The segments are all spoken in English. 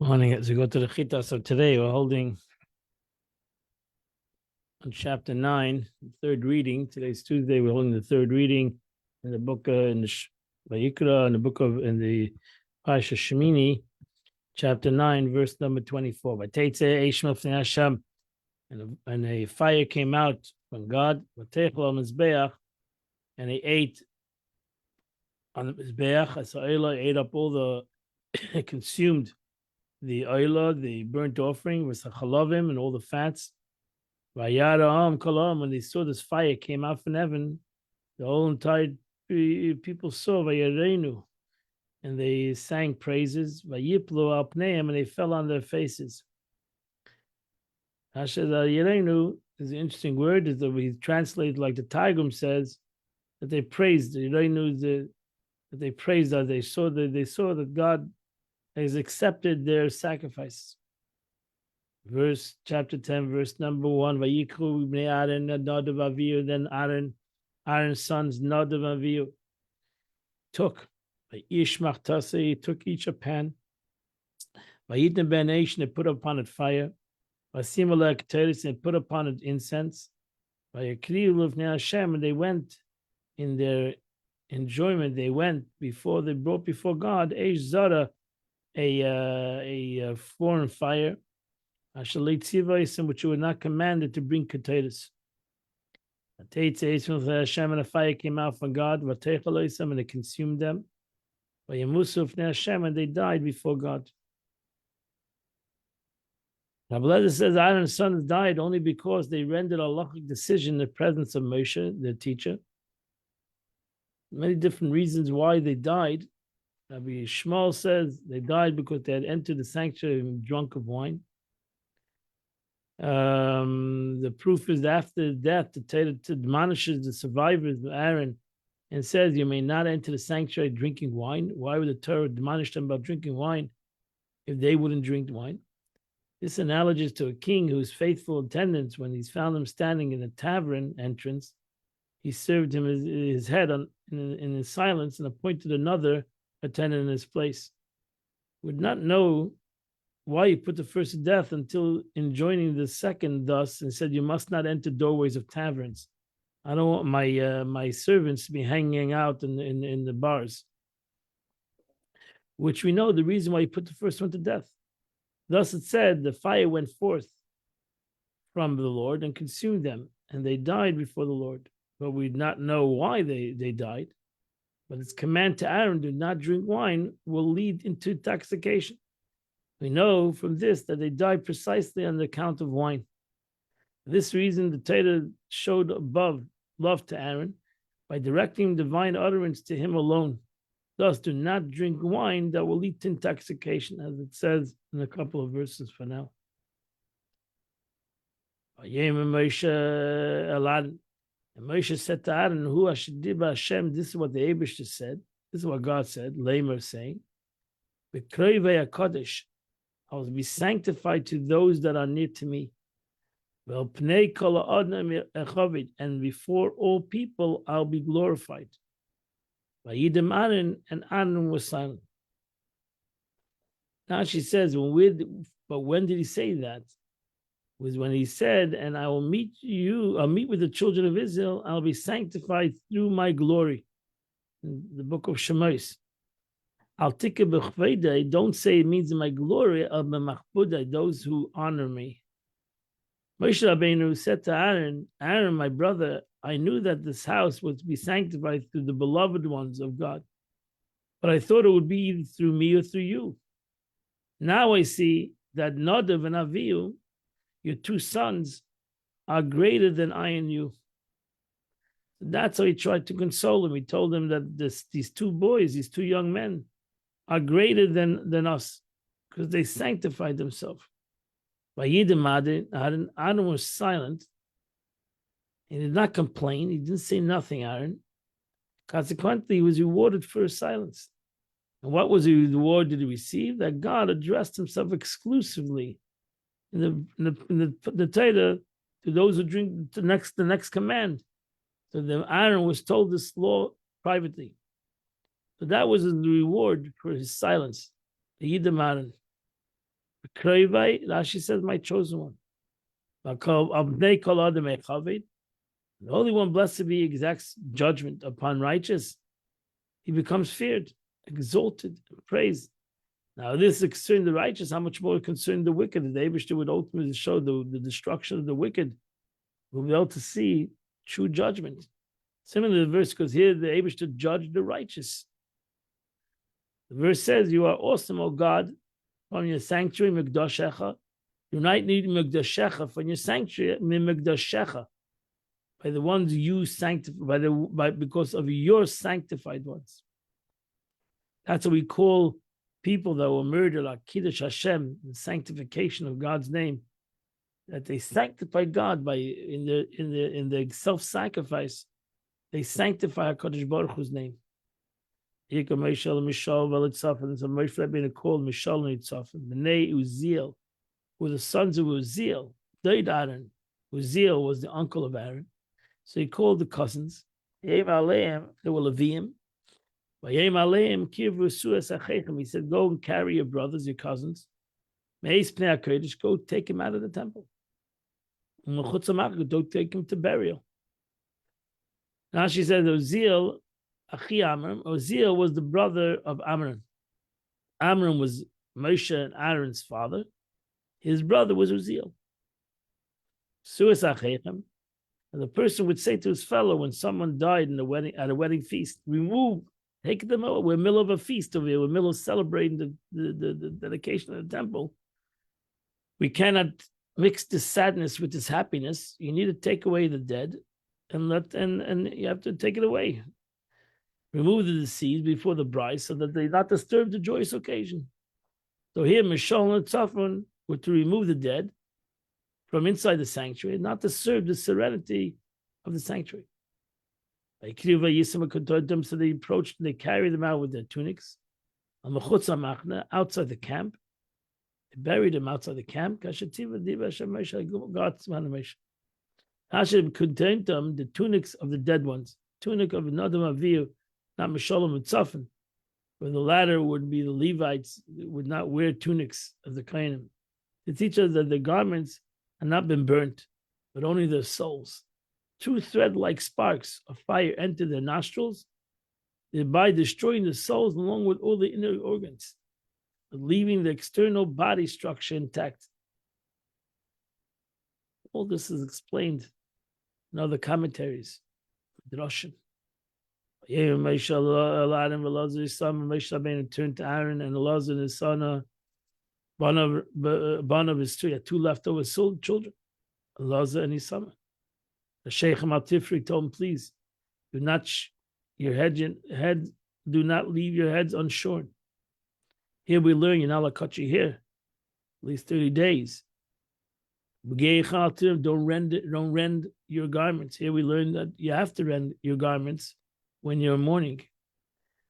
Morning. As we go to the Chita, so today we're holding on chapter 9, the third reading. Today's Tuesday. We're holding the third reading in the book in the Vayikra, in the book of in the Parsha Shemini, chapter 9, verse number 24. And a fire came out from God, and he ate on the Mizbeach. So Elah ate up all the consumed the oila, the burnt offering, with the chalavim and all the fats. When they saw this fire came out from heaven, the whole entire people saw Vayarenu, and they sang praises. Vayiplu al pneim, and they fell on their faces. Yarenu is an interesting word. Is that we translate like the Targum says that they praised. Yarenu that they praised that they saw that God has accepted their sacrifice. Verse chapter 10, verse number 1. Vayikru bnei Aaron Nadav Avihu. Then Aaron's sons Nadav and Avihu took Vayish Machtase. He took each a pan. Vayitna ben Eish, they put upon it fire. Vasimala Keteris, and put upon it incense. Vayikriu lifnei Hashem, and they went in their enjoyment. They went before they brought before God Eish Zara, a foreign fire. Which you were not commanded to bring potatoes. Hashem, and a fire came out from God, and it consumed them. And they died before God. Now, Blazer says Aaron's sons died only because they rendered a halachic decision in the presence of Moshe, their teacher. Many different reasons why they died. Rabbi Shmuel says they died because they had entered the sanctuary drunk of wine. The proof is that after death, the Torah admonishes the survivors of Aaron and says, you may not enter the sanctuary drinking wine. Why would the Torah admonish them about drinking wine if they wouldn't drink wine? This analogy is to a king whose faithful attendants, when he's found him standing in the tavern entrance, he served him his head in his silence and appointed another attendant in his place. Would not know why he put the first to death until enjoining the second thus, and said, you must not enter doorways of taverns. I don't want my servants to be hanging out in the bars. Which we know the reason why he put the first one to death. Thus it said, the fire went forth from the Lord and consumed them, and they died before the Lord. But we do not know why they died. But its command to Aaron, do not drink wine, will lead into intoxication. We know from this that they died precisely on the account of wine. For this reason, the Torah showed above love to Aaron by directing divine utterance to him alone. Thus, do not drink wine that will lead to intoxication, as it says in a couple of verses for now. And Moshe said to Aaron, Hu Ashdiba Hashem, this is what the Eibishter said. This is what God said, Lamer saying, B'kroivei HaKadosh, I will be sanctified to those that are near to me. And before all people, I'll be glorified. And Aaron was silent. Now she says, but when did he say that? It was when he said, and I will meet you, I'll meet with the children of Israel, I'll be sanctified through my glory. In the book of Shemos. Al tikka b'chveda, don't say it means in my glory, of b'machbudai, those who honor me. Moshe Rabbeinu said to Aaron, Aaron, my brother, I knew that this house was to be sanctified through the beloved ones of God, but I thought it would be either through me or through you. Now I see that Nadav and Avihu, your two sons, are greater than I and you. That's how he tried to console him. He told him that these two boys, these two young men, are greater than us because they sanctified themselves. Aaron was silent. He did not complain. He didn't say nothing, Aaron. Consequently, he was rewarded for his silence. And what was the reward did he receive? That God addressed himself exclusively in the Torah to those who drink the next command. So then Aaron was told this law privately. So that was the reward for his silence. The Yidam Aaron. Rashi says, my chosen one. The Holy One, blessed be, exacts judgment upon righteous. He becomes feared, exalted, and praised. Now, this is concerned the righteous. How much more concerned the wicked? The Eibishter would ultimately show the destruction of the wicked. We'll be able to see true judgment. Similar to the verse, because here the Eibishter judged the righteous. The verse says, "You are awesome, O God, from your sanctuary, Mikdashecha. You not need Mikdashecha from your sanctuary, Mikdashecha, by the ones you sanctify, because of your sanctified ones." That's what we call people that were murdered, like Kiddush Hashem, the sanctification of God's name, that they sanctify God by in the self-sacrifice. They sanctify HaKadosh Baruch Hu's name. Here come Mishal and Mishal Velitzafin. And so Moshe Rabbeinu called Mishal and Yitzafin. Bnei Uziel were the sons of Uziel. David Aaron. Uziel was the uncle of Aaron. So he called the cousins. They were Leviim. He said, go and carry your brothers, your cousins. Go take him out of the temple. Don't take him to burial. Now she said, Uziel, Achi Amram. Uziel was the brother of Amram. Amram was Moshe and Aaron's father. His brother was Uziel. And the person would say to his fellow when someone died in at a wedding feast, take them out. We're in the middle of a feast over here. We're in the middle of celebrating the dedication of the temple. We cannot mix this sadness with this happiness. You need to take away the dead and you have to take it away. Remove the deceased before the bride so that they not disturb the joyous occasion. So here, Mishal and Tzafon were to remove the dead from inside the sanctuary, not disturb the serenity of the sanctuary. So they approached, they carried them out with their tunics outside the camp. They buried them outside the camp. Hashem contained them, the tunics of the dead ones, tunic of Nadam Avihu, not Meshalom and Tzafon, where the latter would be the Levites, would not wear tunics of the Kohanim. To teach us that the garments have not been burnt, but only their souls. Two thread-like sparks of fire enter their nostrils, thereby destroying the souls along with all the inner organs, but leaving the external body structure intact. All this is explained in other commentaries. Droshin. Moshe turned to Aaron and Elazar and his son, one of his two. He had two leftover children, Elazar and his son. The Sheikh Al-Tifri told him, please, do not do not leave your heads unshorn. Here we learn you're not allowed to cut your hair, at least 30 days. Don't rend your garments. Here we learn that you have to rend your garments when you're mourning,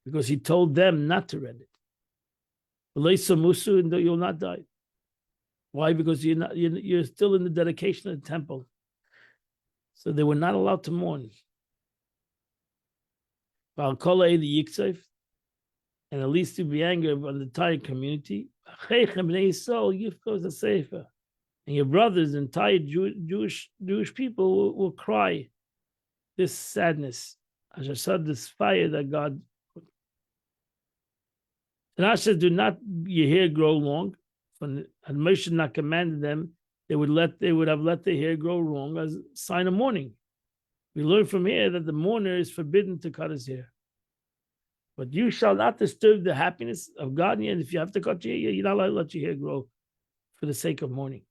because he told them not to rend it. You'll not die. Why? Because you're still in the dedication of the temple. So they were not allowed to mourn. And at least to be angry on the entire community. And your brothers, entire Jewish people will cry this sadness. As I said, this fire that God. And I said, do not your hair grow long. And Moshe not commanded them, they would have let their hair grow long as a sign of mourning. We learn from here that the mourner is forbidden to cut his hair. But you shall not disturb the happiness of God. And if you have to cut your hair, you're not allowed to let your hair grow for the sake of mourning.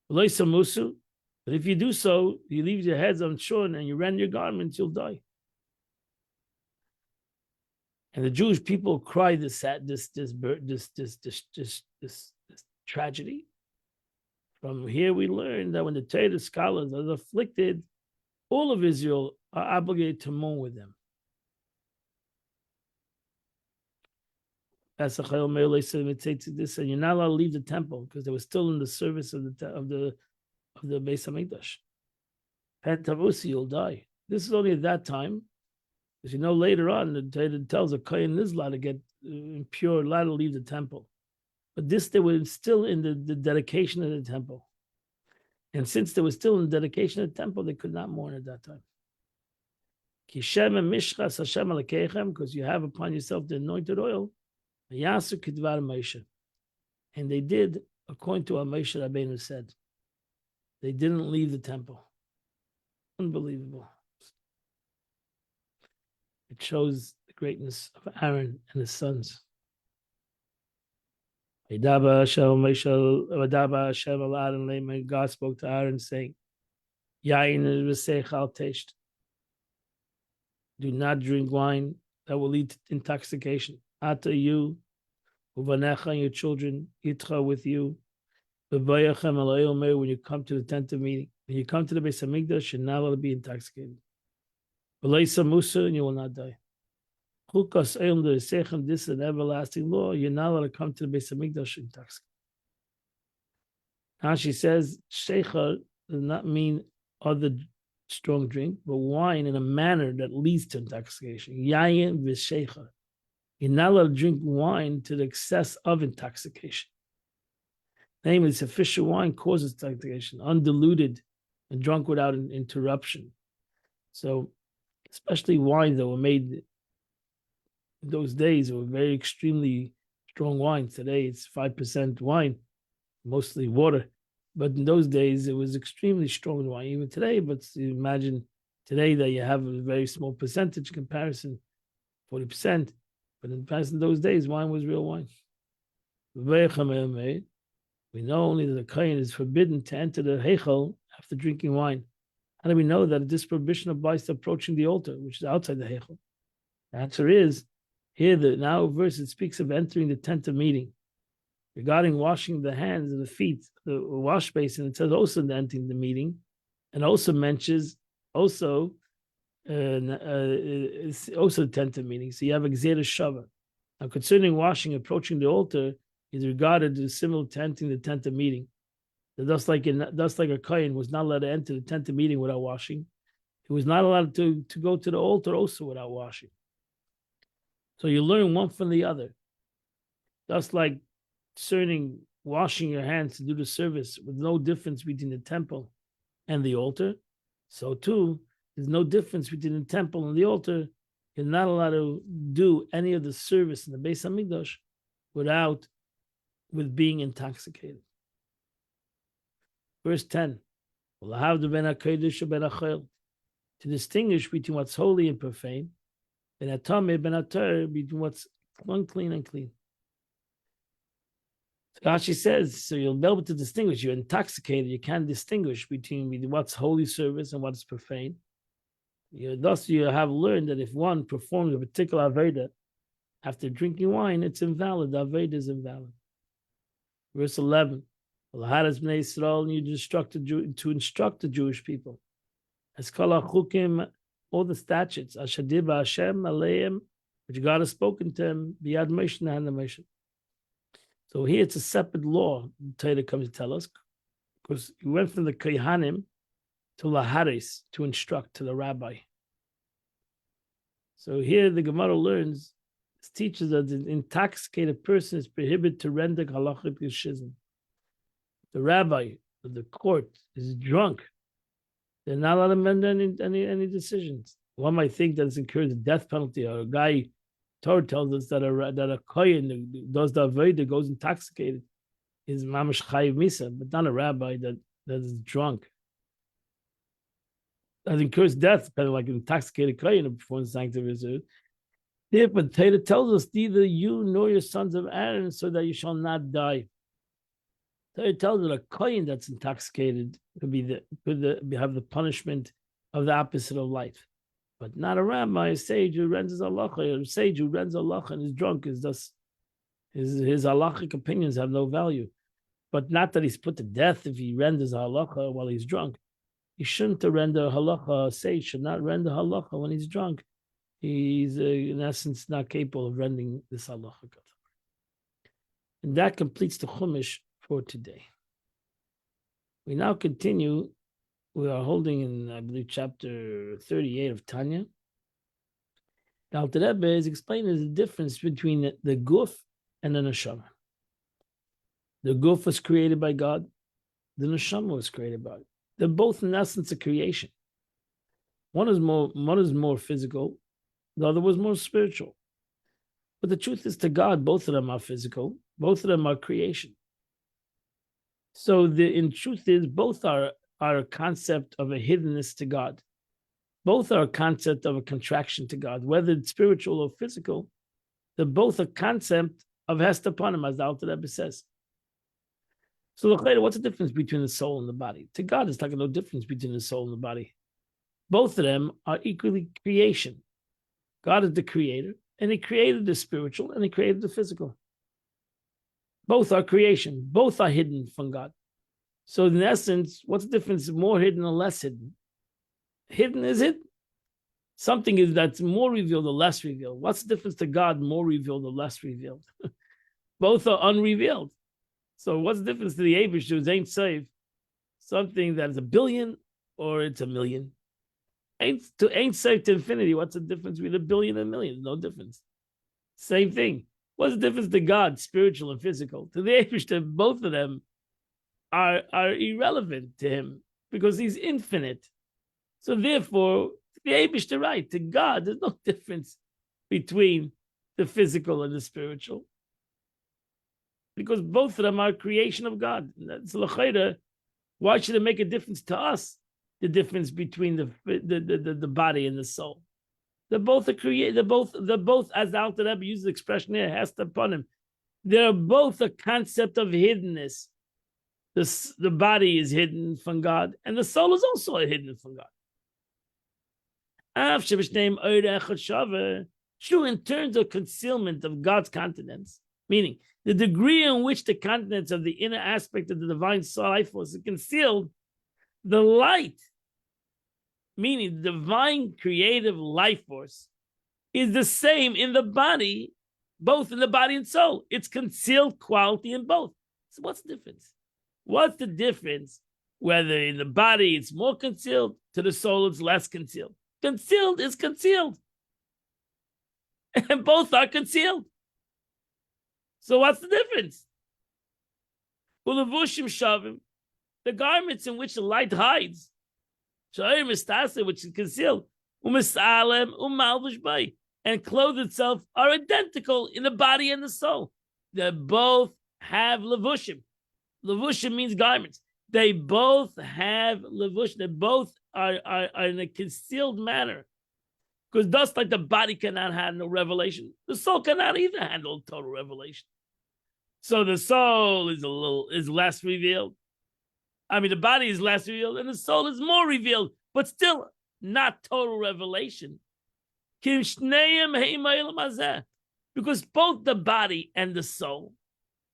But if you do so, you leave your heads unshorn and you rend your garments, you'll die. And the Jewish people cry this tragedy. From here we learn that when the Torah scholars are afflicted, all of Israel are obligated to mourn with them. That's a this, and you're not allowed to leave the temple because they were still in the service of the Beis Hamikdash. Pentavusi, you'll die. This is only at that time, because later on the Torah tells a Kohen is allowed to get impure, allowed to leave the temple. But this, they were still in the dedication of the temple. And since they were still in the dedication of the temple, they could not mourn at that time. Because you have upon yourself the anointed oil, and they did according to what Moshe Rabbeinu said. They didn't leave the temple. Unbelievable. It shows the greatness of Aaron and his sons. God spoke to Aaron saying, do not drink wine that will lead to intoxication. Ata you, uvanecha and your children, itcha with you. When you come to the tent of meeting, when you come to the Beis Hamikdash, you're not allowed to be intoxicated. And you will not die. This is an everlasting law. You're not allowed to come to the Beis Hamikdash intoxicated. Now she says, Sheicha does not mean other strong drink, but wine in a manner that leads to intoxication. Yayin v'sheicha. You're not allowed to drink wine to the excess of intoxication. Namely, sufficient wine causes intoxication, undiluted and drunk without an interruption. So, especially wines that were made in those days, were very extremely strong wines. Today, it's 5% wine, mostly water. But in those days, it was extremely strong wine, even today. But you imagine today that you have a very small percentage comparison, 40%. But in those days, wine was real wine. We know only that the kohen is forbidden to enter the heichal after drinking wine. How do we know that this prohibition applies to approaching the altar, which is outside the heichal? The answer is, here the now verse, it speaks of entering the tent of meeting. Regarding washing the hands and the feet, the wash basin, it says also entering the meeting, and also mentions also it's also the tent of meeting. So you have Gzeira Shava. Now concerning washing, approaching the altar is regarded as similar to entering the tent of meeting. Thus like a kohen was not allowed to enter the tent of meeting without washing. He was not allowed to go to the altar also without washing. So you learn one from the other. Thus like concerning washing your hands to do the service with no difference between the temple and the altar, so too, there's no difference between the temple and the altar. You're not allowed to do any of the service in the Beis Hamikdash with being intoxicated. Verse 10, to distinguish between what's holy and profane, between what's unclean and clean. So Rashi says, so you'll be able to distinguish. You're intoxicated, you can't distinguish between what's holy service and what's profane. Thus, you have learned that if one performs a particular Aveda after drinking wine, it's invalid. The Aveda is invalid. Verse 11, and you instruct the Jewish people. As all the statutes, Ashadiba Hashem Aleim, which God has spoken to him, Biyad Moshe and the Moshe. So here it's a separate law, the Torah comes to tell us, because he went from the Kohanim to Laharis, to instruct, to the rabbi. So here the Gemara learns, it teaches that an intoxicated person is prohibited to render halachic yeshizim. The rabbi of the court is drunk. They're not allowed to render any decisions. One might think that it's incurred the death penalty, or a guy, Torah tells us that a kohen does the avodah, goes intoxicated, is mamash chayiv misa, but not a rabbi that is drunk. That incurs death, kind of like an intoxicated kohen before the sanctification. Yeah, but Torah tells us neither you nor your sons of Aaron, so that you shall not die. Torah tells us a kohen that's intoxicated could have the punishment of the opposite of life, but not a rabbi, a sage who renders halacha, a sage who renders halacha and is drunk is thus his halachic opinions have no value. But not that he's put to death if he renders halacha while he's drunk. He shouldn't render halacha. A sage should not render halacha when he's drunk. He's in essence not capable of rendering this halacha. And that completes the Chumash for today. We now continue. We are holding in, I believe, chapter 38 of Tanya. The Alter Rebbe is explaining the difference between the guf and the neshama. The guf was created by God. The neshama was created by God. They're both in essence a creation. One is more physical. The other was more spiritual. But the truth is, to God, both of them are physical. Both of them are creation. So in truth is, both are a concept of a hiddenness to God. Both are a concept of a contraction to God, whether it's spiritual or physical. They're both a concept of Hester Panim, as the Alter Rebbe says. So what's the difference between the soul and the body? To God, it's like no difference between the soul and the body. Both of them are equally creation. God is the creator, and he created the spiritual, and he created the physical. Both are creation. Both are hidden from God. So in essence, what's the difference? More hidden or less hidden? Hidden is hidden. Something is that's more revealed or less revealed. What's the difference to God? More revealed or less revealed? Both are unrevealed. So what's the difference to the Abish who ain't safe? Something that is a billion or it's a million. Ain't safe to infinity. What's the difference between a billion and a million? No difference. Same thing. What's the difference to God, spiritual and physical? To the Abish, both of them are irrelevant to him because he's infinite. So therefore, the Abish, right, to God, there's no difference between the physical and the spiritual. Because both of them are creation of God. So why should it make a difference to us? The difference between the body and the soul. They're both they're both, as the Alter Rebbe uses the expression here, Hester Panim. They're both a concept of hiddenness. The body is hidden from God, and the soul is also hidden from God. True, in terms of concealment of God's continence, meaning the degree in which the continence of the inner aspect of the divine life force is concealed, the light, meaning the divine creative life force, is the same in the body, both in the body and soul. It's concealed quality in both. So what's the difference? What's the difference whether in the body it's more concealed, to the soul it's less concealed? Concealed is concealed. And both are concealed. So what's the difference? Ulavushim shavim, the garments in which the light hides, which is concealed, and clothe itself are identical in the body and the soul. They both have levushim. Levushim means garments. They both have levushim. They both are in a concealed manner. Because just like the body cannot handle revelation, the soul cannot either handle total revelation. So the soul is less revealed. I mean, the body is less revealed, and the soul is more revealed, but still not total revelation. Because both the body and the soul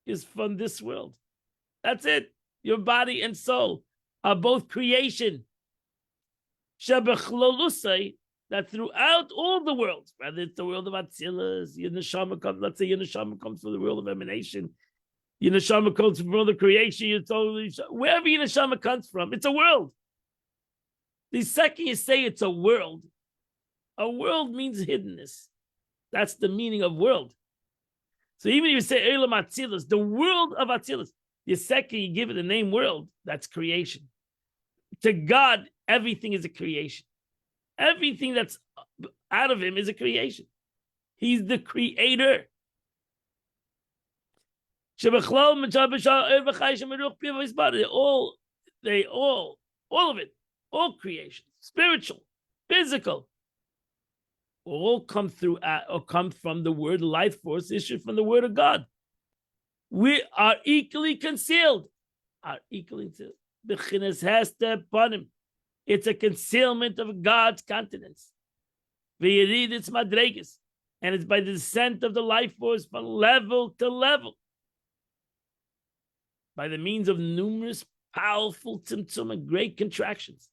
is from this world. That's it. Your body and soul are both creation. That throughout all the worlds, whether it's the world of Atzilus, your neshama comes, let's say your neshama comes from the world of emanation, your neshama comes from the world of creation, wherever your neshama comes from, it's a world. The second you say it's a world means hiddenness. That's the meaning of world. So even if you say Eilam Atzilus, the world of Atzilus, the second you give it the name world, that's creation. To God, everything is a creation. Everything that's out of him is a creation. He's the creator. All of it, all creation, spiritual, physical, all come through or come from the word life force issued from the word of God. We are equally concealed. B'chinas hester panim. It's a concealment of God's continence. V'yiriditz madregas. And it's by the descent of the life force from level to level. By the means of numerous powerful tzimtzum and great contractions.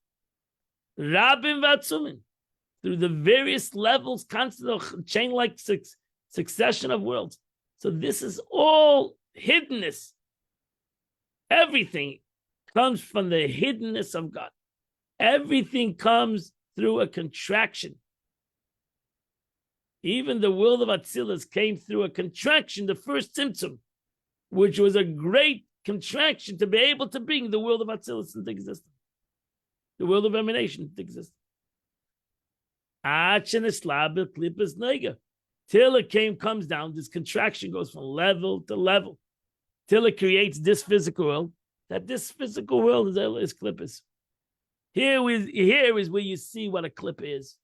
Rabim v'atzumin. Through the various levels, constant chain-like succession of worlds. So this is all hiddenness. Everything comes from the hiddenness of God. Everything comes through a contraction. Even the world of Atzilus came through a contraction, the first symptom. which was a great contraction to be able to bring the world of Atzilus into existence, the world of emanation into existence. Till it comes down, this contraction goes from level to level, till it creates this physical world, that this physical world is klippas. Here is where you see what a klippa is.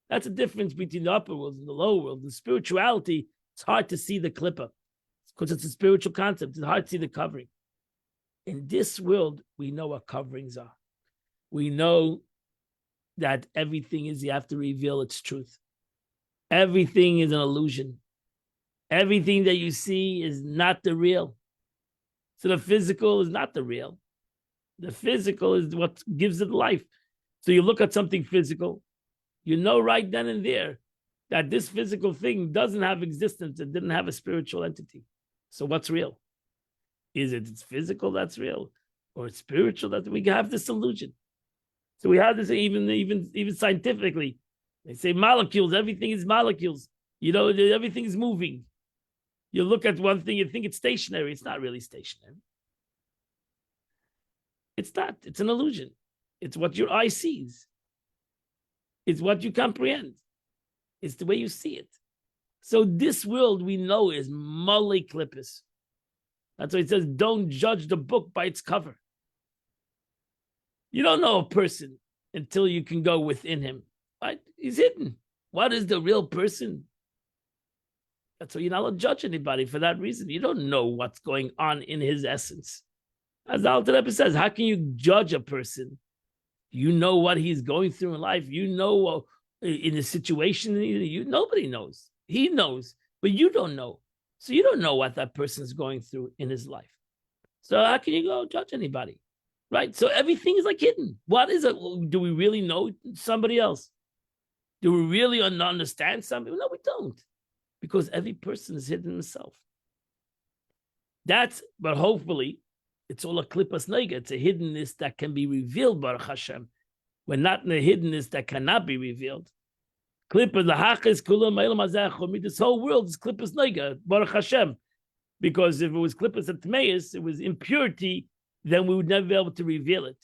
That's the difference between the upper world and the lower world. In spirituality, it's hard to see the klippa because it's a spiritual concept. It's hard to see the covering. In this world, we know what coverings are. We know that everything is, you have to reveal its truth. Everything is an illusion. Everything that you see is not the real. So the physical is not the real. The physical is what gives it life. So you look at something physical, you know right then and there that this physical thing doesn't have existence. It didn't have a spiritual entity. So what's real? Is it it's physical that's real, or it's spiritual that we have this illusion? So we have this even scientifically. They say molecules, everything is molecules. You know, everything is moving. You look at one thing, you think it's stationary. It's not really stationary. It's not. It's an illusion. It's what your eye sees. It's what you comprehend. It's the way you see it. So this world we know is mole klippas. That's why it says, don't judge the book by its cover. You don't know a person until you can go within him. Right? He's hidden. What is the real person? That's why you're not allowed to judge anybody for that reason. You don't know what's going on in his essence. As the Alter Rebbe says, how can you judge a person? You know what he's going through in life. You know in a situation, nobody knows. He knows, but you don't know. So you don't know what that person is going through in his life. So how can you go judge anybody? Right? So everything is like hidden. What is it? Do we really know somebody else? Do we really understand somebody? No, we don't. Because every person is hidden himself. But hopefully, it's all a klippas neiga. It's a hiddenness that can be revealed, Baruch Hashem. We're not in a hiddenness that cannot be revealed. Klippas, the hachas, kulam, eilam hazeh, this whole world is klippas neiga, Baruch Hashem. Because if it was klippas at Tmeis, it was impurity, then we would never be able to reveal it.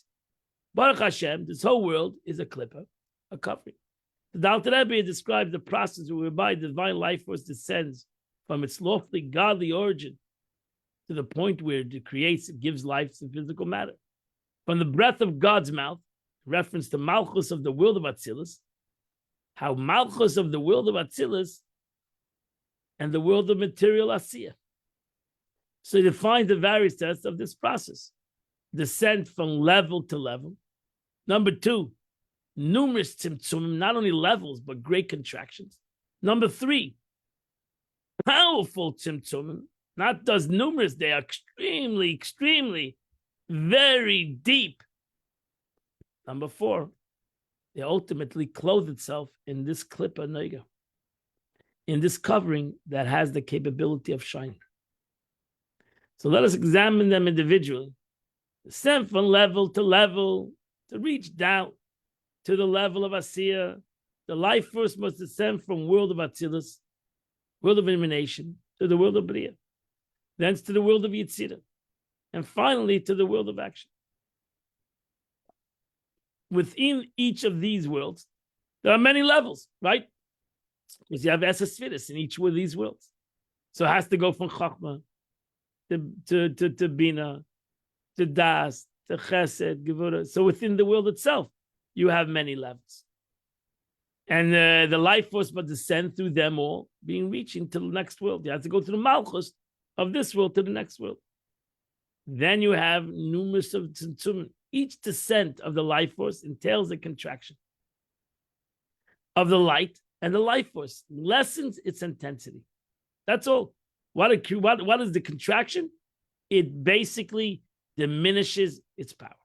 Baruch Hashem, this whole world is a klippa, a covering. The Alter Rebbe describes the process whereby the divine life force descends from its lawfully godly origin to the point where it creates, it gives life to physical matter. From the breath of God's mouth, reference to Malchus of the world of Atzilus, how Malchus of the world of Atzilus and the world of material Asiya. So he defines the various tests of this process. Descent from level to level. Number 2, numerous tzimtzumim, not only levels, but great contractions. Number 3, powerful tzimtzumim, not just numerous, they are extremely, extremely, very deep. Number 4, they ultimately clothe itself in this klippa neiga, in this covering that has the capability of shining. So let us examine them individually. Descend from level to reach down to the level of Asiya. The life force must descend from world of Atzilus, world of emanation, to the world of Bria, thence to the world of Yitzira, and finally to the world of action. Within each of these worlds, there are many levels, right? Because you have Esesfiris in each one of these worlds. So it has to go from Chachma to Bina, to Das, to Chesed, Gevurah. So within the world itself, you have many levels. And the life force must descend through them all, reaching to the next world. You have to go to the Malchus of this world to the next world. Then you have numerous of tzimtzumim. Each descent of the life force entails a contraction of the light, and the life force lessens its intensity. That's all. What is the contraction? It basically diminishes its power.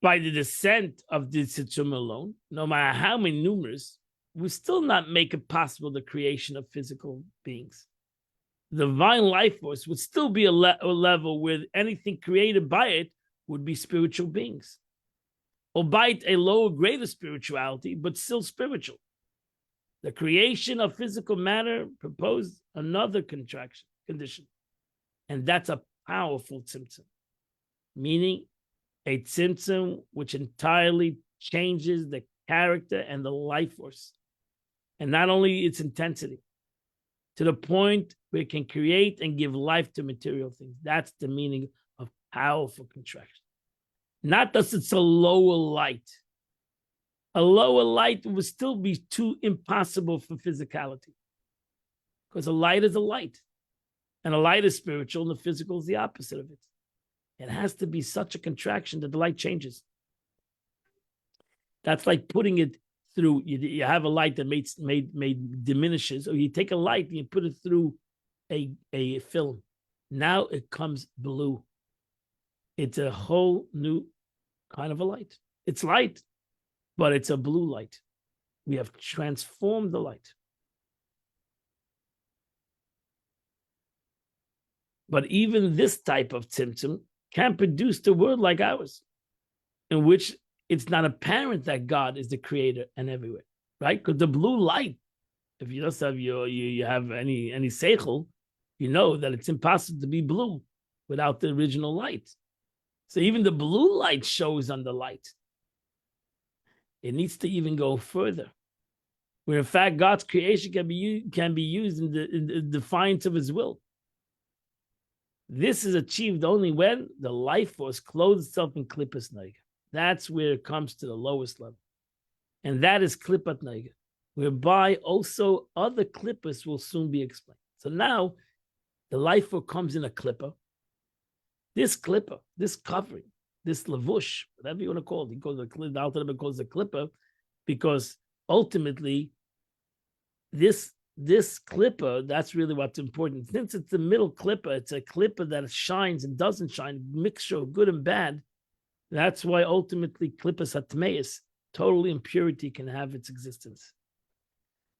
By the descent of the tzimtzum alone, no matter how many numerous, we still not make it possible the creation of physical beings. The divine life force would still be a level where anything created by it would be spiritual beings, albeit a lower grade of spirituality, but still spiritual. The creation of physical matter proposed another condition. And that's a powerful tzimtzum, meaning a tzimtzum which entirely changes the character and the life force. And not only its intensity, to the point where it can create and give life to material things. That's the meaning of powerful contraction. Not that it's a lower light. A lower light would still be too impossible for physicality. Because a light is a light. And a light is spiritual, and the physical is the opposite of it. It has to be such a contraction that the light changes. That's like putting it through, you have a light that made diminishes, or you take a light and you put it through a film. Now it comes blue. It's a whole new kind of a light. It's light, but it's a blue light. We have transformed the light. But even this type of tzimtzum can produce the world like ours, in which it's not apparent that God is the creator and everywhere, right? Because the blue light, if you just have you have any seichel, you know that it's impossible to be blue without the original light. So even the blue light shows on the light. It needs to even go further, where in fact God's creation can be used in the defiance of His will. This is achieved only when the life force clothes itself in klippas neiga. That's where it comes to the lowest level. And that is klippat neiga, whereby also other klippas will soon be explained. So now the life force comes in a klippa. This klippa, this covering, this lavush, whatever you want to call it, the Alter Rebbe calls it klippa, because ultimately this klippa, that's really what's important. Since it's the middle klippa, it's a klippa that shines and doesn't shine, mixture of good and bad. That's why ultimately klippas hatmeis, total impurity, can have its existence.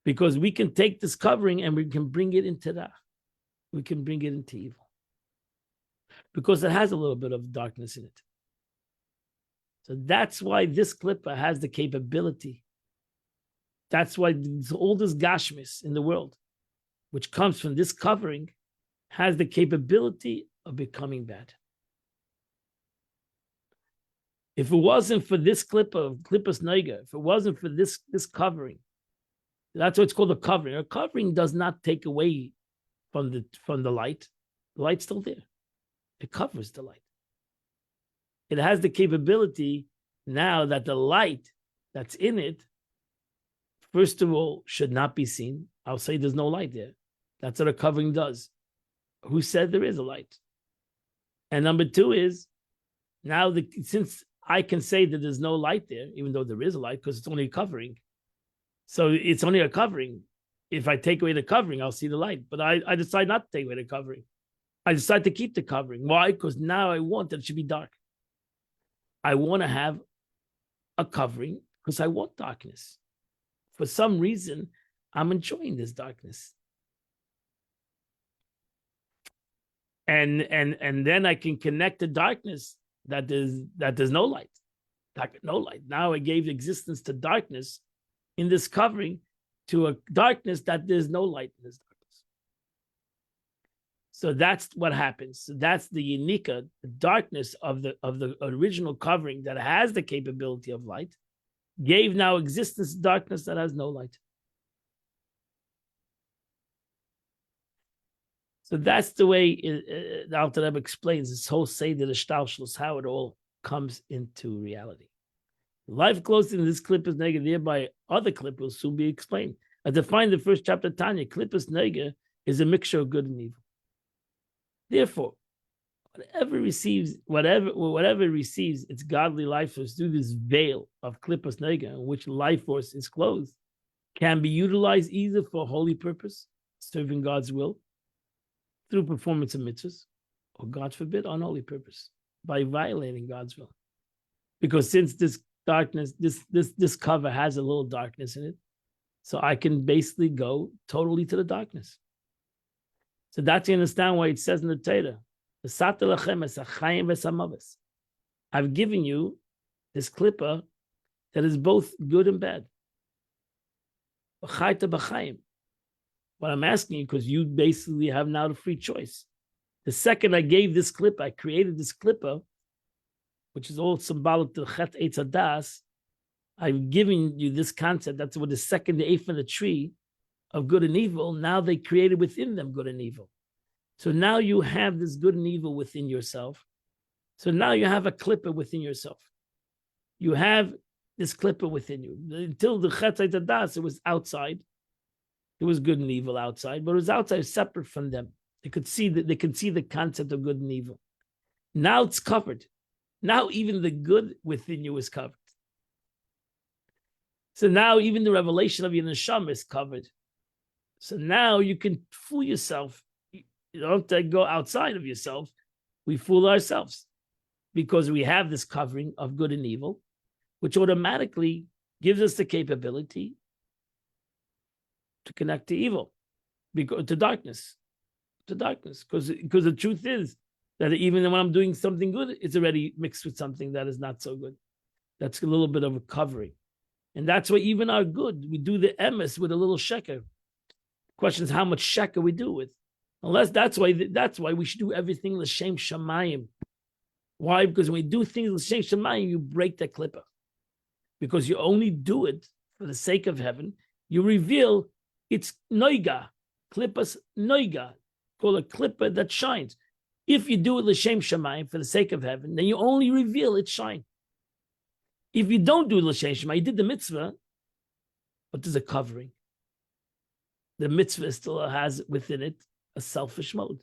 Because we can take this covering and we can bring it into that. We can bring it into evil. Because it has a little bit of darkness in it. So that's why this klippa has the capability. That's why all this gashmis in the world, which comes from this covering, has the capability of becoming bad. If it wasn't for this klippas neiga, if it wasn't for this covering, that's what it's called a covering. A covering does not take away from the light. The light's still there. It covers the light. It has the capability now that the light that's in it, first of all, should not be seen. I'll say there's no light there. That's what a covering does. Who said there is a light? And number two is, now since I can say that there's no light there, even though there is a light, because it's only a covering. So it's only a covering. If I take away the covering, I'll see the light. But I decide not to take away the covering. I decide to keep the covering. Why? Because now I want that it should be dark. I want to have a covering because I want darkness. For some reason, I'm enjoying this darkness. And then I can connect the darkness that there's no light. No light. Now I gave existence to darkness in this covering, to a darkness that there's no light in this darkness. So that's what happens. So that's the unika, the darkness of the original covering that has the capability of light, gave now existence to darkness that has no light. So that's the way the Alter Rebbe explains this whole Seder Ishtalshelus, how it all comes into reality. Life close in this klippas neiga, thereby other klippas will soon be explained. As defined in the first chapter of Tanya, klippas neiga is a mixture of good and evil. Therefore, whatever receives its godly life force through this veil of klippas neiga, in which life force is clothed, can be utilized either for holy purpose, serving God's will, through performance of mitzvahs, or God forbid, unholy purpose, by violating God's will. Because since this darkness, this cover has a little darkness in it, so I can basically go totally to the darkness. So that's you understand why it says in the Torah, I've given you this klippa that is both good and bad. What I'm asking you, because you basically have now the free choice. The second I gave this clip, I created this clipper, which is all symbolic to Chet Eitz Hadas. I've given you this concept. That's what the second the eighth of the tree of good and evil. Now they created within them good and evil. So now you have this good and evil within yourself. So now you have a clipper within yourself. You have this clipper within you. Until the Chet Eitz Hadas, it was outside. It was good and evil outside, but it was outside, separate from them. They could see the concept of good and evil. Now it's covered. Now even the good within you is covered. So now even the revelation of your neshama is covered. So now you can fool yourself. You don't have to go outside of yourself. We fool ourselves because we have this covering of good and evil, which automatically gives us the capability to connect to evil, because to darkness. Because the truth is that even when I'm doing something good, it's already mixed with something that is not so good. That's a little bit of a covering. And that's why even our good, we do the emes with a little sheker. The question is how much sheker we do with. Unless that's why we should do everything l'shem shamayim. Why? Because when we do things l'shem shamayim, you break the klippa. Because you only do it for the sake of heaven. You reveal it's noiga, klippas noiga, called a klippa that shines. If you do it l'shem shamayim for the sake of heaven, then you only reveal its shine. If you don't do l'shem shamayim, you did the mitzvah, but there's a covering. The mitzvah still has within it a selfish mode.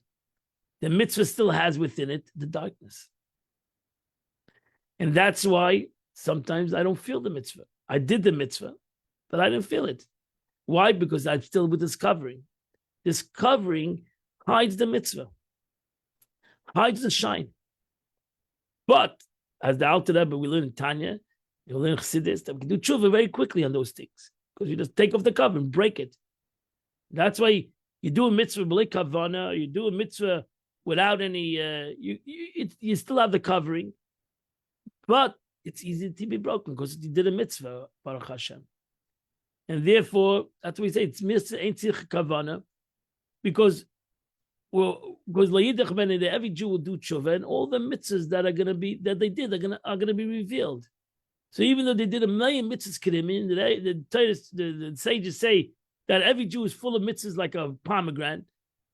The mitzvah still has within it the darkness. And that's why sometimes I don't feel the mitzvah. I did the mitzvah, but I didn't feel it. Why? Because I'm still with this covering. This covering hides the mitzvah, hides the shine. But as the Alter Rebbe, we learn in Tanya, you learn Chassidus, that we can do tshuva very quickly on those things because you just take off the cover and break it. That's why you do a mitzvah b'lei kavana, you do a mitzvah without any. You still have the covering, but it's easy to be broken because you did a mitzvah, Baruch Hashem. And therefore, that's what we say, it's mitzvah ain't tzich kavana, because la'yidach ben every Jew will do tshuva, and all the mitzvahs that they did are gonna be revealed. So even though they did a million mitzvahs kedim, the sages say that every Jew is full of mitzvahs like a pomegranate,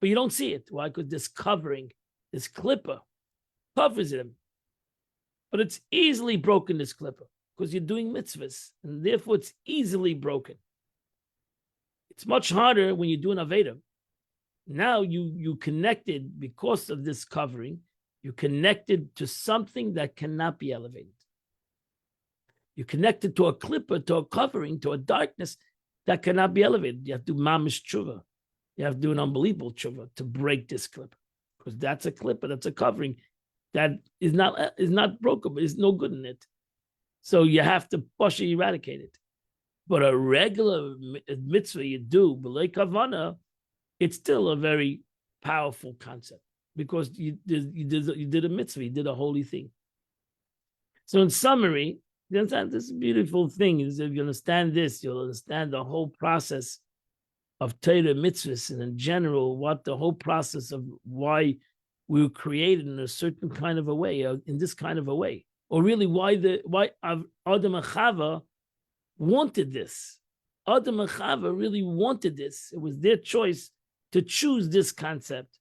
but you don't see it. Why? Because this covering, this clipper, covers him. But it's easily broken, this clipper, because you're doing mitzvahs, and therefore it's easily broken. It's much harder when you do an Aveda. Now you connected, because of this covering, you connected to something that cannot be elevated. You connected to a clipper, to a covering, to a darkness that cannot be elevated. You have to do mamish tshuva. You have to do an unbelievable tshuva to break this clipper, because that's a clipper, that's a covering that is not broken, but there's no good in it. So you have to partially eradicate it. But a regular mitzvah you do, b'lei kavana, it's still a very powerful concept because you did a mitzvah, you did a holy thing. So in summary, you understand this beautiful thing is if you understand this, you'll understand the whole process of Torah mitzvahs and in general, what the whole process of why we were created in a certain kind of a way, in this kind of a way, or really why Adam and Chava wanted this. Adam and Chava really wanted this. It was their choice to choose this concept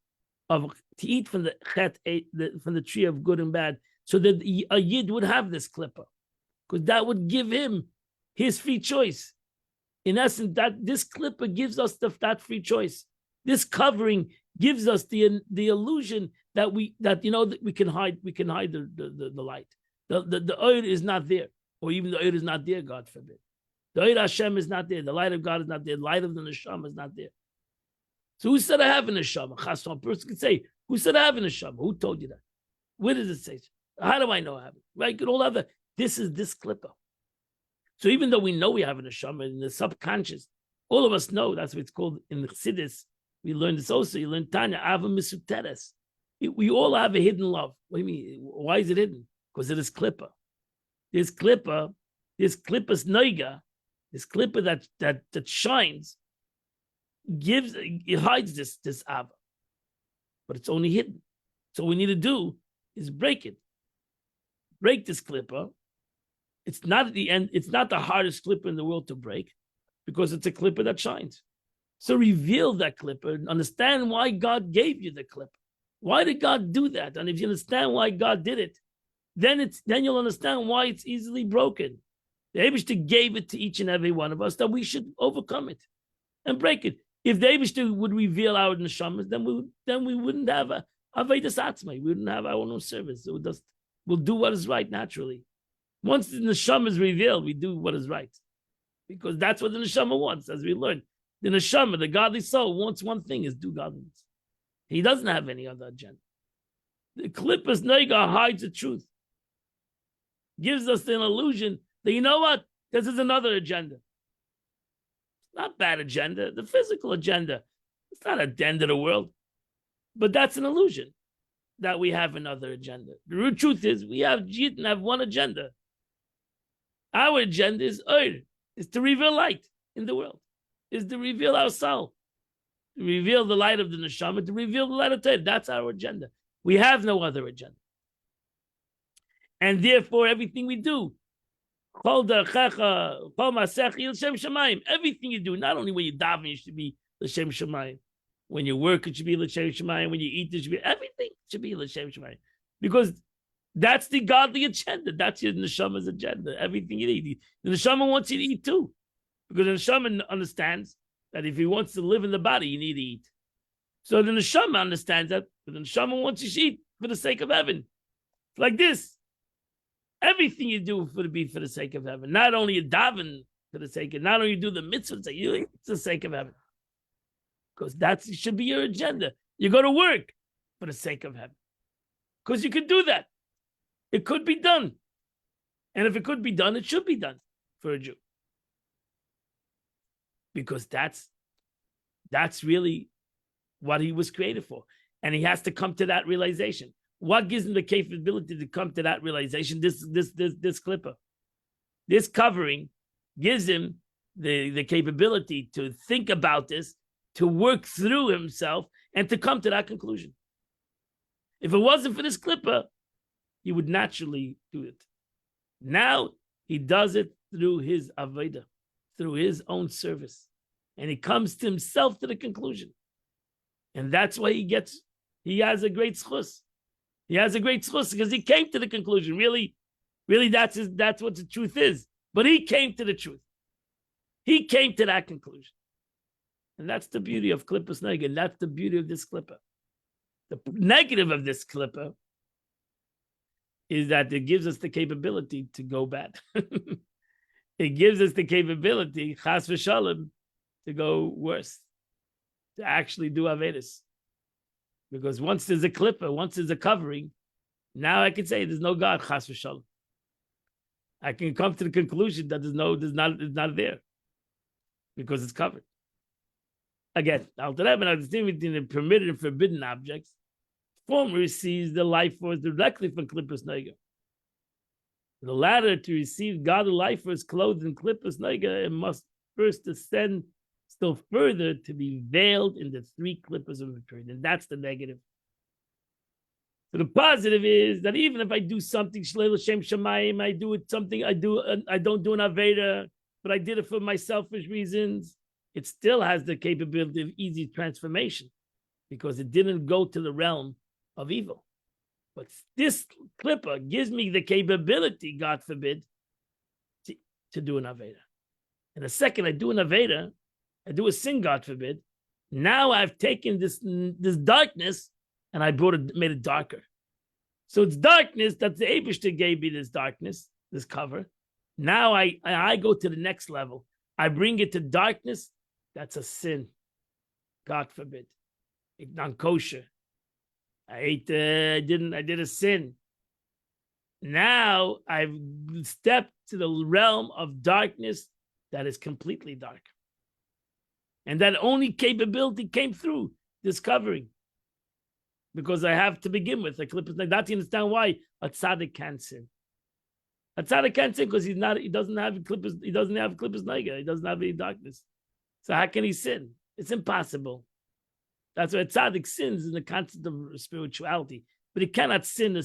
of to eat from the tree of good and bad, so that a yid would have this clipper, because that would give him his free choice. In essence, that this clipper gives us that free choice. This covering gives us the illusion that we can hide the light. The oil is not there, or even the oil is not there, God forbid. The oil Hashem is not there. The light of God is not there. The light of the neshama is not there. So who said I have a neshama? A person could say, who said I have a neshama? Who told you that? Where does it say? How do I know I have it? Right? All other. This is this clipper. So even though we know we have a neshama in the subconscious, all of us know, that's what it's called in the Chassidus. We learned this also. You learn Tanya, Ava Misuteres. We all have a hidden love. What do you mean? Why is it hidden? Because it is clipper. This clipper's noiga, This klippa that shines it hides this ava, but it's only hidden. So what we need to do is break it. Break this klippa. It's not at the end. It's not the hardest klippa in the world to break, because it's a klippa that shines. So reveal that klippa and understand why God gave you the klippa. Why did God do that? And if you understand why God did it, then you'll understand why it's easily broken. The Eibishter gave it to each and every one of us that we should overcome it and break it. If the Eibishter would reveal our neshamas, then we wouldn't have a Avedas Atzmai. We wouldn't have our own service. We'll do what is right naturally. Once the neshama is revealed, we do what is right, because that's what the neshama wants. As we learned, the neshama, the godly soul, wants one thing: is do godliness. He doesn't have any other agenda. The klippas neiga hides the truth, gives us an illusion that, you know what, this is another agenda. It's not bad agenda, the physical agenda. It's not a end of the world, but that's an illusion that we have another agenda. The real truth is we have one agenda. Our agenda is to reveal light in the world, is to reveal our soul, to reveal the light of the neshama, to reveal the light of Torah. That's our agenda. We have no other agenda. And therefore, everything we do, everything you do, not only when you daven, you should be l'shem shamayim. When you work, it should be l'shem shamayim. When you eat, it should be everything should be l'shem shamayim, because that's the godly agenda. That's your neshama's agenda. Everything you eat, the neshama wants you to eat too, because the neshama understands that if he wants to live in the body, you need to eat. So the neshama understands that, but the neshama wants you to eat for the sake of heaven. It's like this. Everything you do for the sake of heaven. Not only you daven for the sake of, not only you do the mitzvah, it's the sake of heaven. Because that should be your agenda. You go to work for the sake of heaven. Because you could do that. It could be done. And if it could be done, it should be done for a Jew. Because that's really what he was created for. And he has to come to that realization. What gives him the capability to come to that realization? This klippa. This covering gives him the capability to think about this, to work through himself, and to come to that conclusion. If it wasn't for this klippa, he would naturally do it. Now he does it through his avodah, through his own service. And he comes to himself to the conclusion. And that's why he has a great schus. He has a great schus because he came to the conclusion. Really, that's what the truth is. But he came to the truth. He came to that conclusion. And that's the beauty of klippas neiga. And that's the beauty of this klippa. The negative of this klippa is that it gives us the capability to go bad. It gives us the capability, chas v'shalom, to go worse, to actually do Avedis. Because once there's a klippa, once there's a covering, now I can say there's no God, chas v'shalom. I can come to the conclusion that it's not there, because it's covered. Again, Alter Rebbe now distinguishing between the permitted and forbidden objects. Former receives the life force directly from klippas neiga. The latter, to receive godly life force clothed in klippas neiga, it must first ascend still further to be veiled in the three klippas of Torah. And that's the negative. So the positive is that even if I do something shlei l'shem shamayim, I don't do an aveda, but I did it for my selfish reasons, it still has the capability of easy transformation because it didn't go to the realm of evil. But this klippa gives me the capability, God forbid, to do an aveda. And the second I do an aveda, I do a sin, God forbid. Now I've taken this darkness and I made it darker. So it's darkness that the Eibishter gave me, this darkness, this cover. Now I go to the next level. I bring it to darkness. That's a sin. God forbid. It's not kosher. I did a sin. Now I've stepped to the realm of darkness that is completely dark. And that only capability came through this covering. Because I have to begin with a klippas neiga. That's to understand why a tzaddik can't sin. A tzaddik can't sin because he doesn't have klippus naiga. He doesn't have any darkness. So how can he sin? It's impossible. That's why a tzaddik sins in the concept of spirituality. But he cannot sin a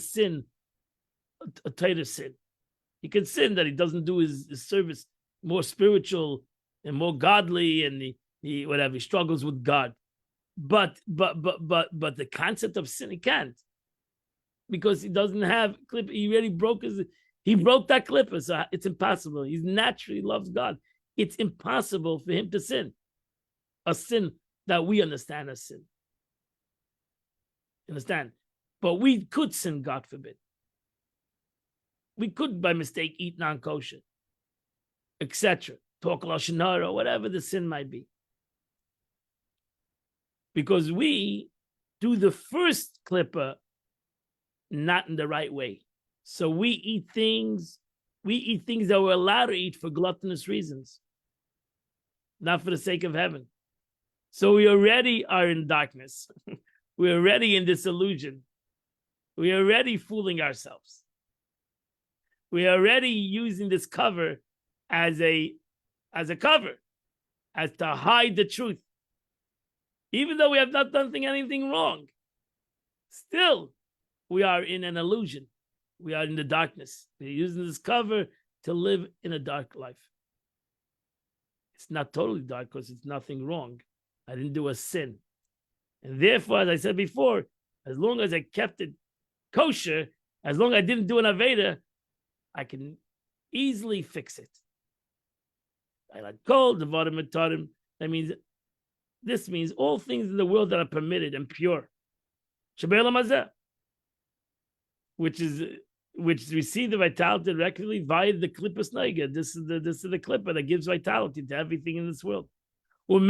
tighter sin. He can sin that he doesn't do his service more spiritual and more godly, and he whatever, he struggles with God. But the concept of sin, he can't. Because he doesn't have clip. He already broke that clipper, so it's impossible. He naturally loves God. It's impossible for him to sin. A sin that we understand as sin. Understand? But we could sin, God forbid. We could, by mistake, eat non-kosher, etc. Talk lashon hara, whatever the sin might be. Because we do the first clipper not in the right way. So we eat things that we're allowed to eat for gluttonous reasons, not for the sake of heaven. So we already are in darkness. We're already in disillusion. We're already fooling ourselves. We're already using this cover as a cover, as to hide the truth. Even though we have not done anything wrong, still we are in an illusion. We are in the darkness. We're using this cover to live in a dark life. It's not totally dark because it's nothing wrong. I didn't do a sin. And therefore, as I said before, as long as I kept it kosher, as long as I didn't do an Aveda, I can easily fix it. I like cold, the that means this means all things in the world that are permitted and pure. Which receive the vitality directly via the klippus naiga. This is the klippa that gives vitality to everything in this world. And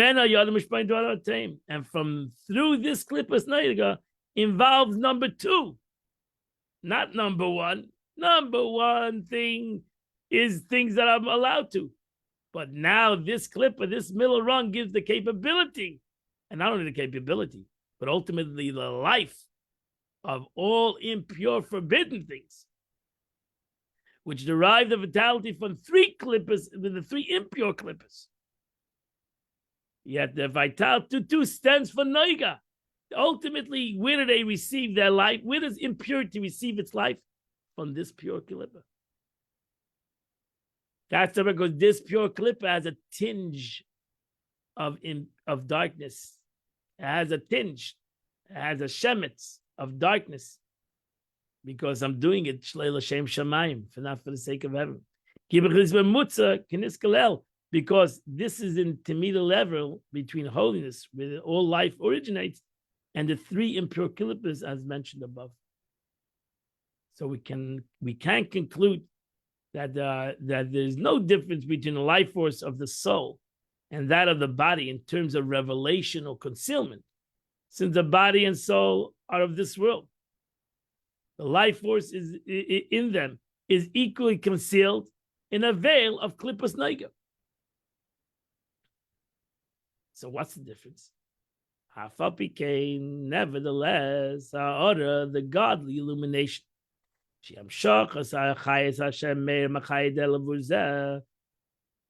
from through this klippus naiga involves number two, not number one. Number one thing is things that I'm allowed to. But now this klippa, this middle rung, gives the capability, and not only the capability, but ultimately the life of all impure, forbidden things, which derive the vitality from three klippas, with the three impure klippas. Yet the vitality two stands for noiga. Ultimately, where do they receive their life? Where does impurity receive its life? From this pure klippa. That's because this pure klippa has a tinge of darkness. It has a tinge. It has a shemitz of darkness. Because I'm doing it shlei l'shem shamayim, not for the sake of heaven. Because this is in Temida level between holiness, where all life originates, and the three impure klippas as mentioned above. So we can conclude that there's no difference between the life force of the soul and that of the body in terms of revelation or concealment, since the body and soul are of this world. The life force is in them is equally concealed in a veil of klippus naiga. So what's the difference? Nevertheless, the godly illumination.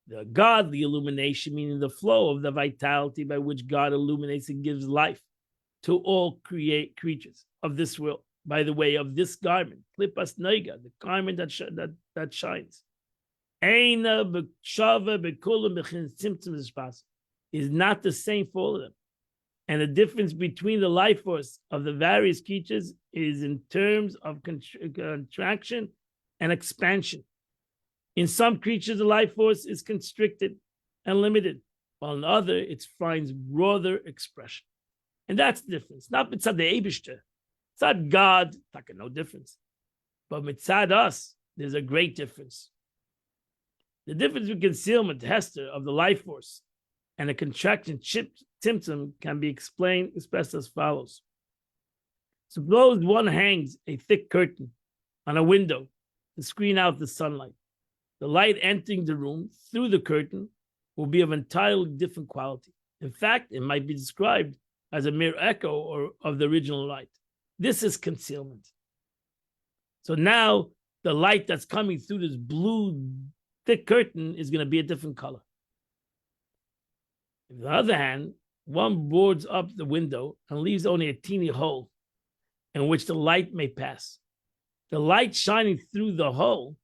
The godly illumination, meaning the flow of the vitality by which God illuminates and gives life to all creatures of this world by the way of this garment, klipas noiga, the garment that shines. Is not the same for all of them. And the difference between the life force of the various creatures is in terms of contraction and expansion. In some creatures, the life force is constricted and limited, while in others, it finds broader expression. And that's the difference. Not mitzad the Eibishter. Mitzad God, no difference. But mitzad us, there's a great difference. The difference between concealment, Hester, of the life force and a contraction, symptom can be expressed as follows. Suppose one hangs a thick curtain on a window to screen out the sunlight. The light entering the room through the curtain will be of entirely different quality. In fact, it might be described as a mere echo of the original light. This is concealment. So now the light that's coming through this blue thick curtain is going to be a different color. On the other hand, one boards up the window and leaves only a teeny hole in which the light may pass. The light shining through the hole,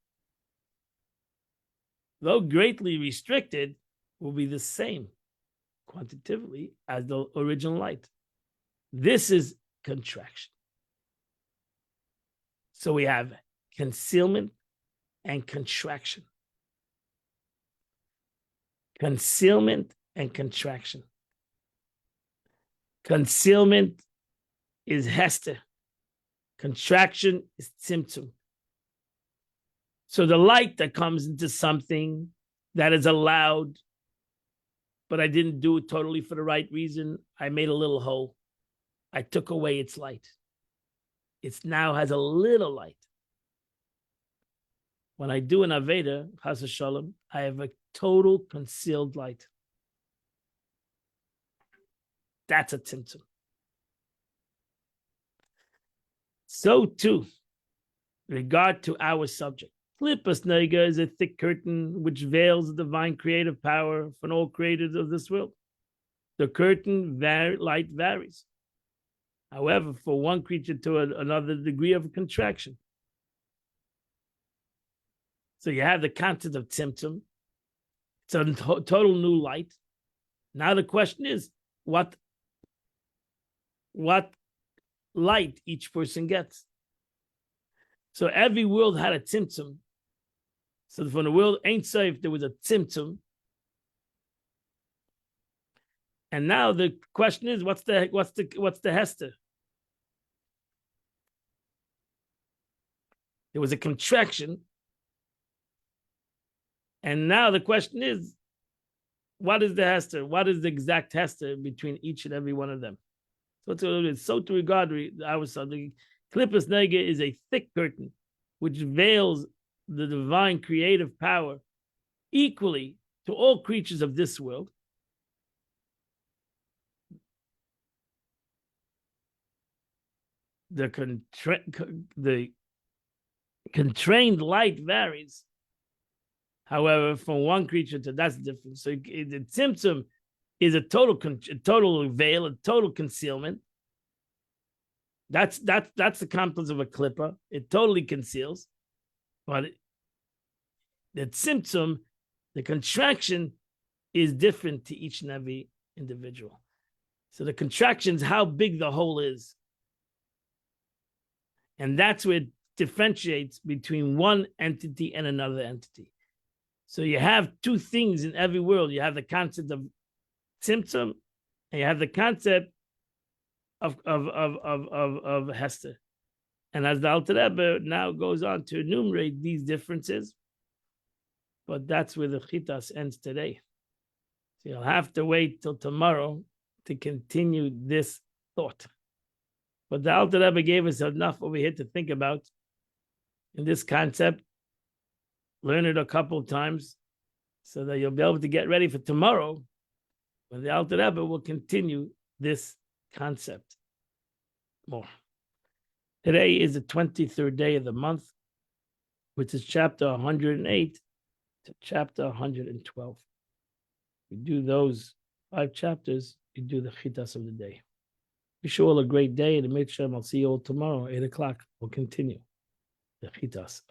though greatly restricted, will be the same quantitatively as the original light. This is contraction. So we have concealment and contraction. Concealment and contraction. Concealment is Hester. Contraction is Tzimtzum. So the light that comes into something that is allowed, but I didn't do it totally for the right reason. I made a little hole. I took away its light. It now has a little light. When I do an Aveda, Chas v'Shalom, I have a total concealed light. That's a Tzimtzum. So too, in regard to our subject, Klippas Nega is a thick curtain which veils the divine creative power from all creators of this world. The curtain light varies. However, for one creature to another degree of contraction. So you have the concept of Tzimtzum. It's a total new light. Now the question is, what light each person gets? So every world had a Tzimtzum. So from the world Ein Sof, there was a Tzimtzum. And now the question is, what's the Hester? There was a contraction. And now the question is, what is the Hester? What is the exact Hester between each and every one of them? So to regard our subject, Klippas Nega is a thick curtain which veils the divine creative power equally to all creatures of this world. The constrained light varies. However, from one creature to that's different. So the Tzimtzum is a total veil, a total concealment. That's the complex of a klippa. It totally conceals. But the Tzimtzum, the contraction, is different to each and every individual. So the contraction is how big the hole is. And that's where it differentiates between one entity and another entity. So you have two things in every world. You have the concept of Tzimtzum, and you have the concept of Hester. And as the Alter Rebbe now goes on to enumerate these differences, but that's where the Chitas ends today. So you'll have to wait till tomorrow to continue this thought. But the Alter Rebbe gave us enough over here to think about in this concept. Learn it a couple of times so that you'll be able to get ready for tomorrow when the Alter Rebbe will continue this concept more. Today is the 23rd day of the month, which is chapter 108 to chapter 112. We do those 5 chapters, we do the Chitas of the day. Wish you all a great day, and make sure I'll see you all tomorrow, 8 o'clock. We'll continue the Chitas.